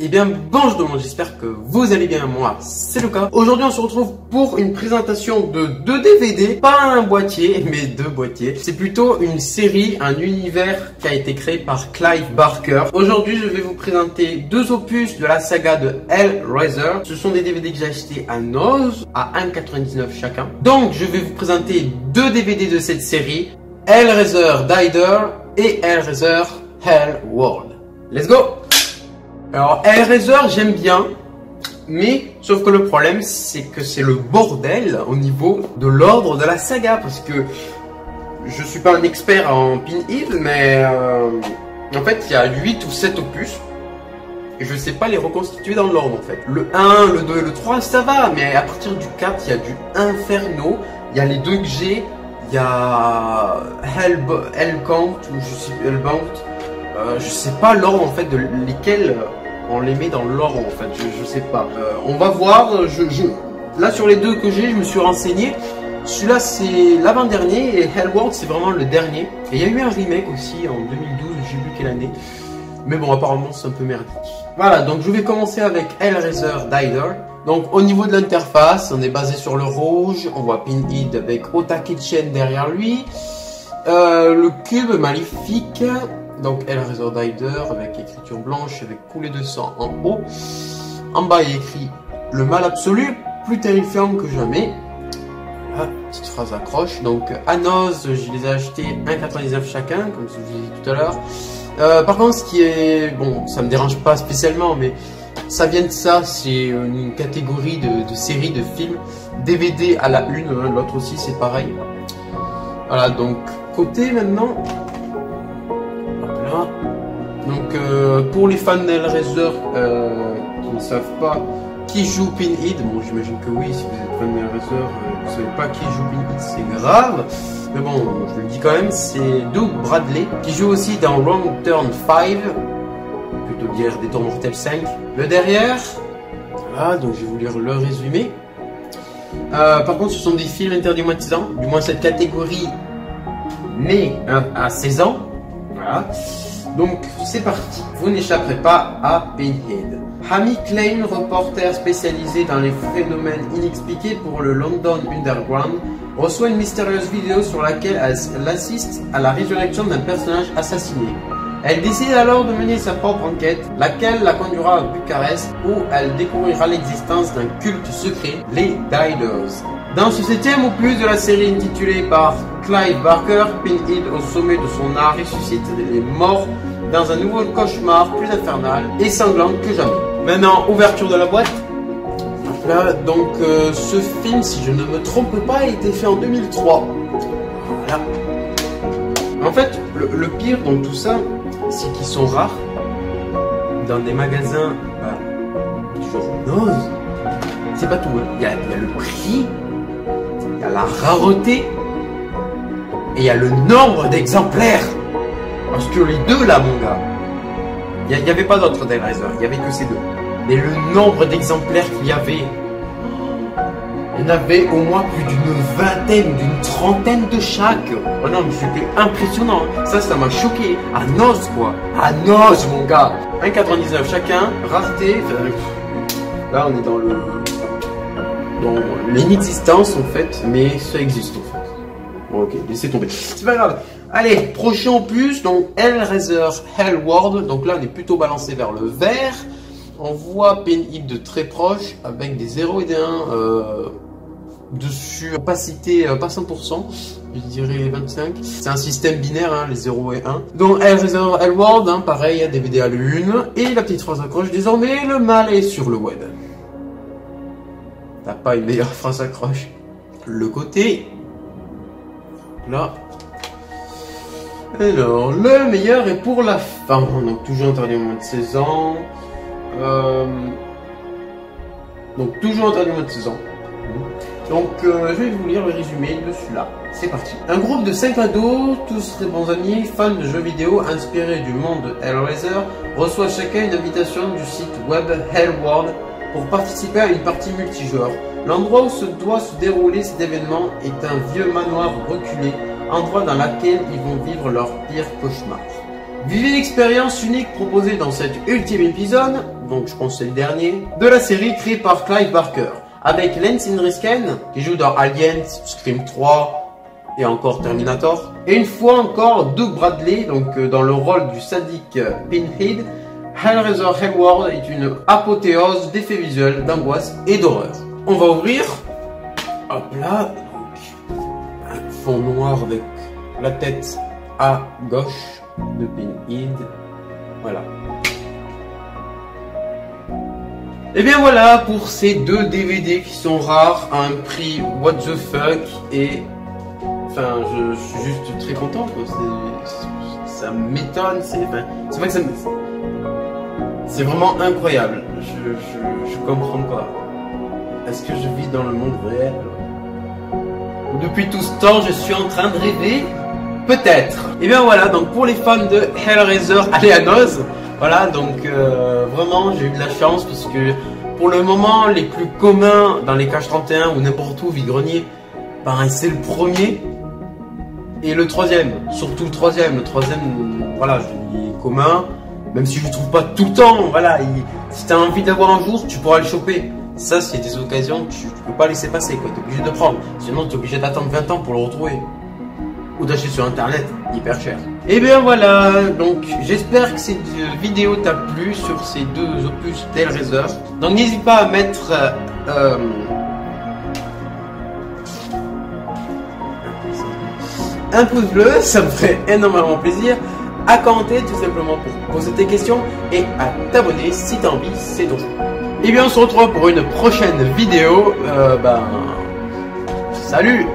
Eh bien bonjour tout le monde, j'espère que vous allez bien, moi c'est Lucas. Aujourd'hui on se retrouve pour une présentation de 2 DVD, pas un boîtier mais 2 boîtiers. C'est plutôt une série, un univers qui a été créé par Clive Barker. Aujourd'hui je vais vous présenter 2 opus de la saga de Hellraiser. Ce sont des DVD que j'ai achetés à Noz, à 1,99 chacun. Donc je vais vous présenter 2 DVD de cette série, Hellraiser Dider et Hellraiser Hellworld. Let's go! Alors Hellraiser j'aime bien, mais sauf que le problème c'est que c'est le bordel au niveau de l'ordre de la saga, parce que je suis pas un expert en Pinhead, mais en fait il y a 8 ou 7 opus et je sais pas les reconstituer dans l'ordre en fait. Le 1, le 2 et le 3 ça va, mais à partir du 4 il y a du Inferno, il y a les 2 que j'ai, il y a Hellcount ou je sais pas l'ordre en fait de lesquels on les met dans l'ordre en fait, je sais pas. On va voir, là sur les 2 que j'ai, je me suis renseigné. Celui-là c'est l'avant-dernier et Hellworld c'est vraiment le dernier. Et il y a eu un remake aussi en 2012, je sais plus quelle année. Mais bon apparemment c'est un peu merdique. Voilà, donc je vais commencer avec Hellraiser Dider. Donc au niveau de l'interface, on est basé sur le rouge. On voit Pinhead avec Ota Kitchen derrière lui. Le cube maléfique. Donc Hellraiser Dider avec écriture blanche avec coulée de sang en haut. En bas il y a écrit le mal absolu, plus terrifiant que jamais. Voilà, petite phrase accroche. Donc à Noz, je les ai achetés 1,99 chacun, comme je vous ai dit tout à l'heure. Par contre ce qui est... Bon, ça me dérange pas spécialement, mais ça vient de ça, c'est une catégorie de séries, de films. DVD à la une, l'autre aussi c'est pareil. Voilà, donc côté maintenant... Donc pour les fans d'Hellraiser qui ne savent pas qui joue Pinhead, bon j'imagine que oui, si vous êtes fan d'Hellraiser, vous ne savez pas qui joue Pinhead, c'est grave. Mais bon, je le dis quand même, c'est Doug Bradley qui joue aussi dans Wrong Turn 5, plutôt dire des Tours Mortels 5. Le derrière, voilà, donc je vais vous lire le résumé. Par contre ce sont des films interdits moins de 16 ans, du moins cette catégorie née à 16 ans. Voilà. Donc c'est parti, vous n'échapperez pas à Pinhead. Amy Klein, reporter spécialisé dans les phénomènes inexpliqués pour le London Underground, reçoit une mystérieuse vidéo sur laquelle elle assiste à la résurrection d'un personnage assassiné. Elle décide alors de mener sa propre enquête, laquelle la conduira à Bucarest où elle découvrira l'existence d'un culte secret, les Diders. Dans ce 7e opus de la série intitulée par Clive Barker, Pinhead au sommet de son art ressuscite les morts dans un nouveau cauchemar plus infernal et sanglant que jamais. Maintenant, ouverture de la boîte. Là, donc ce film, si je ne me trompe pas, a été fait en 2003. Voilà. En fait, le pire dans tout ça, c'est qu'ils sont rares dans des magasins toujours Noz. C'est pas tout, hein. Il y a le prix, il y a la rareté et il y a le nombre d'exemplaires. Parce que les 2 là, mon gars, il n'y avait pas d'autres Hellraiser, il n'y avait que ces 2. Mais le nombre d'exemplaires qu'il y avait, il y en avait au moins plus d'une vingtaine, d'une trentaine de chaque. Oh non, mais c'était impressionnant. Ça m'a choqué. À Noz, quoi. À Noz, mon gars. 1,99 chacun, rareté. Là, on est dans l'inexistence, en fait, mais ça existe, en fait. Bon, ok, laissez tomber. C'est pas grave. Allez, prochain opus, donc Hellraiser Hellworld. Donc là, on est plutôt balancé vers le vert. On voit Pinhead de très proche avec des 0 et des 1 dessus. Opacité pas 100%, je dirais 25. C'est un système binaire, hein, les 0 et 1. Donc Hellraiser Hellworld, hein, pareil, DVD à l'une. Et la petite phrase accroche, désormais le mal est sur le web. T'as pas une meilleure phrase accroche. Le côté. Là. Alors, le meilleur est pour la fin. Donc toujours interdit aux moins de 16 ans. Donc toujours interdit aux moins de 16 ans. Donc je vais vous lire le résumé de celui-là. C'est parti. Un groupe de 5 ados, tous très bons amis, fans de jeux vidéo inspirés du monde de Hellraiser, reçoivent chacun une invitation du site web Hellworld pour participer à une partie multijoueur. L'endroit où doit se dérouler cet événement est un vieux manoir reculé, endroit dans lequel ils vont vivre leur pire cauchemar. Vivez l'expérience unique proposée dans cet ultime épisode, donc je pense que c'est le dernier, de la série créée par Clive Barker, avec Lance Henriksen, qui joue dans Aliens, Scream 3 et encore Terminator, et une fois encore Doug Bradley, donc dans le rôle du sadique Pinhead. Hellraiser Hellworld est une apothéose d'effets visuels, d'angoisse et d'horreur. On va ouvrir, hop là, donc, un fond noir avec la tête à gauche de Pinhead, voilà. Et bien voilà pour ces deux DVD qui sont rares à un prix what the fuck, et enfin je suis juste très content, ça m'étonne, c'est pas que ça c'est vraiment incroyable, je comprends pas. Est-ce que je vis dans le monde réel? Depuis tout ce temps je suis en train de rêver? Peut-être. Et bien voilà, donc pour les fans de Hellraiser, allez à Noz. Voilà, donc vraiment j'ai eu de la chance parce que pour le moment les plus communs dans les caches 31 ou n'importe où, vide-grenier, ben c'est le premier et le troisième, surtout le troisième. Le troisième, voilà, je dis commun, même si je le trouve pas tout le temps, voilà, si tu as envie d'avoir un jour, tu pourras le choper. Ça, c'est des occasions que tu peux pas laisser passer, quoi, tu es obligé de prendre, sinon tu es obligé d'attendre 20 ans pour le retrouver. Ou d'acheter sur internet, hyper cher. Et bien voilà, donc j'espère que cette vidéo t'a plu sur ces deux opus d'Hellraiser. Donc n'hésite pas à mettre un pouce bleu, ça me ferait énormément plaisir. À commenter tout simplement pour poser tes questions et à t'abonner si t'as envie, c'est ton choix. Et bien on se retrouve pour une prochaine vidéo. Salut!